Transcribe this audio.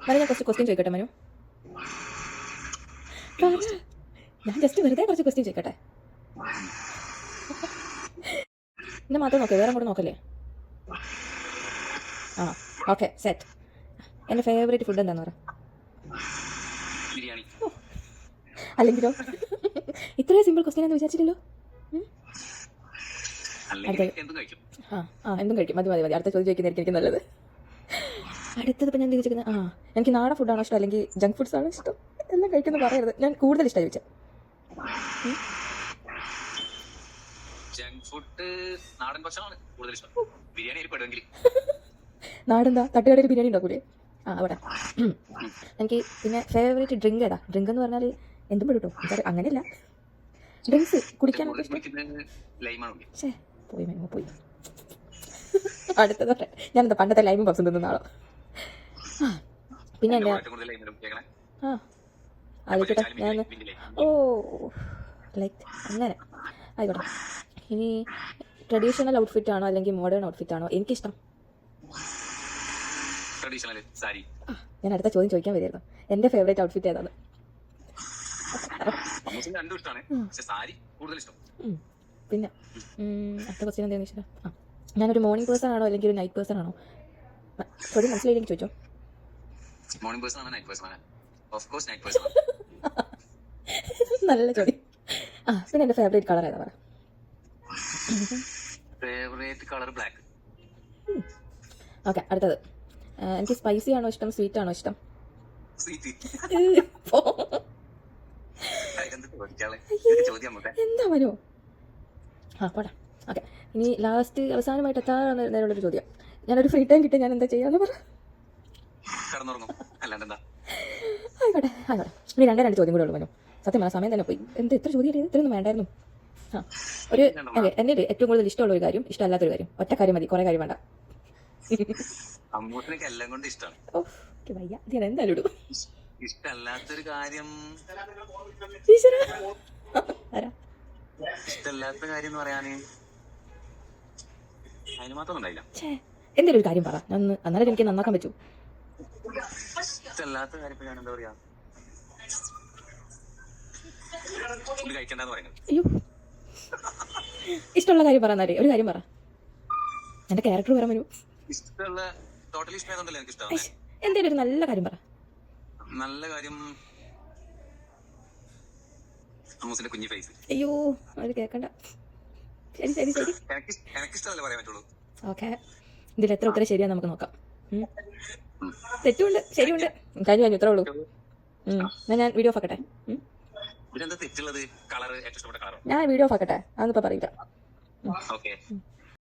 മനു ഞാൻ കുറച്ച് ക്വസ്റ്റ്യൻ ചോദിക്കട്ടെ മനു? ഞാൻ ജസ്റ്റ് വെറുതെ കുറച്ച് ക്വസ്റ്റ്യൻ ചോദിക്കട്ടെ? എന്നെ മാത്രം നോക്കേ, വേറെ കൂടെ നോക്കല്ലേ? ആ ഓക്കെ സെറ്റ്. എൻ്റെ ഫേവറേറ്റ് ഫുഡ് എന്താന്ന് പറ. അല്ലെങ്കിലോ ഇത്രയും സിമ്പിൾ ക്വസ്റ്റ്യൻ എന്ന് വിചാരിച്ചില്ലല്ലോ. എന്തും കഴിക്കും. മതി മതി മതി. അടുത്ത ചോദ്യം ചോദിക്കുന്നതായിരിക്കും എനിക്ക് നല്ലത്. അടുത്തത് ഇപ്പം ഞാൻ ചോദിച്ചിരിക്കുന്നത് എനിക്ക് നാടൻ ഫുഡാണോ ഇഷ്ടം അല്ലെങ്കിൽ ജങ്ക് ഫുഡ്സ് ആണോ ഇഷ്ടം? എല്ലാം കഴിക്കുന്നത് പറയരുത്. ഞാൻ കൂടുതൽ ഇഷ്ടമായി ചോദിച്ചത് നാടെന്താ തട്ടുകടയിൽ ബിരിയാണി ഉണ്ടാക്കൂലേ? അവിടെ. എനിക്ക് പിന്നെ ഫേവറേറ്റ് ഡ്രിങ്ക് ഏതാ? ഡ്രിങ്ക് എന്ന് പറഞ്ഞാൽ എന്തും പെടും കേട്ടോ. അങ്ങനെയല്ല, ഡ്രിങ്ക്സ് കുടിക്കാൻ പോയി മേമ പോയി. അടുത്തത് ഞാനെന്താ പണ്ടത്തെ ലൈമും പപ്സും തിന്നുന്നാളോ? പിന്നെ എൻ്റെ ആയിക്കോട്ടെ ഞാൻ ലൈക്ക് അങ്ങനെ ആയിക്കോട്ടെ. ഇനി ട്രഡീഷണൽ ഔട്ട്ഫിറ്റ് ആണോ അല്ലെങ്കിൽ മോഡേൺ ഔട്ട്ഫിറ്റ് ആണോ എനിക്കിഷ്ടം? ഞാൻ അടുത്ത ചോദ്യം ചോദിക്കാൻ വരികയായിരുന്നു. എൻ്റെ ഫേവറേറ്റ് ഔട്ട്ഫിറ്റ് ഏതാണ്? പിന്നെ അടുത്ത ക്വസ്റ്റ്യൻ എന്താണെന്ന് വെച്ചാൽ ഞാനൊരു മോർണിംഗ് പേഴ്സൺ ആണോ അല്ലെങ്കിൽ ഒരു നൈറ്റ് പേഴ്സൺ ആണോ? ചോദ്യം മനസ്സിലായില്ലെങ്കിൽ ചോദിച്ചോ. നല്ല ചോദ്യം. പിന്നെ എൻ്റെ ഫേവറേറ്റ് കളർ ഏതാ പറ? ഓക്കെ അടുത്തത് എനിക്ക് സ്പൈസി ആണോ ഇഷ്ടം സ്വീറ്റ് ആണോ ഇഷ്ടം? എന്താ മനു? പോടാ. ഓക്കെ ഇനി ലാസ്റ്റ് അവസാനമായിട്ട് എത്താൻ നേരമുള്ളൊരു ചോദ്യം. ഞാനൊരു ഫ്രീ ടൈം കിട്ടി ഞാൻ എന്താ ചെയ്യാന്ന് പറ. ആയിക്കോട്ടെ ആയിക്കോട്ടെ. ഇനി രണ്ട് ചോദ്യം കൂടെ ഉള്ളൂ മനു. സത്യം പറഞ്ഞ സമയം തന്നെ പോയി. എന്ത് എത്ര ചോദ്യം ചെയ്ത് ഇത്രയൊന്നും വേണ്ടായിരുന്നു. ഒരു എൻ്റെ ഏറ്റവും കൂടുതൽ ഇഷ്ടമുള്ള ഒരു കാര്യം ഇഷ്ടമല്ലാത്തൊരു കാര്യം. ഒറ്റ കാര്യം മതി, കുറെ കാര്യം വേണ്ട. വയ്യ ഇത് എന്തായാലും ഇടും. ഇഷ്ടല്ലാത്തൊരു കാര്യം ഇഷ്ടല്ലാത്ത കാര്യം എന്ന് പറയാന് അതിന് മാത്രം ഉണ്ടായില്ല. എന്തെങ്കിലും ഒരു കാര്യം പറ, അന്നേരം എനിക്ക് നന്നാക്കാൻ പറ്റൂ. ഇഷ്ടല്ലാത്ത കാര്യം ഞാൻ എന്താ പറയാ, അയ്യോ ഇഷ്ടമുള്ള കാര്യം പറഞ്ഞാലേ ഒരു കാര്യം പറ. എന്റെ ക്യാരക്ടർ പറയാൻ വരൂ. എന്തേലും ഒരു നല്ല കാര്യം പറ. നല്ല കാര്യം കുഞ്ഞു ഫേസ്. അയ്യോ അത് കേക്കണ്ട. ശരി ശരി ശരി ഓക്കെ. ഇതിൽ എത്ര ഉത്തരം ശരിയാന്ന് നമുക്ക് നോക്കാം. തെറ്റുണ്ട് ശരിയുണ്ട്. കഴിഞ്ഞു കഴിഞ്ഞു ഇത്രേ ഉള്ളൂ. ഞാൻ വീഡിയോ ഓഫ് ആക്കട്ടെ. ഞാൻ വീഡിയോ ഓഫ് ആക്കട്ടെ. അതൊന്നും ഇപ്പൊ പറയില്ല.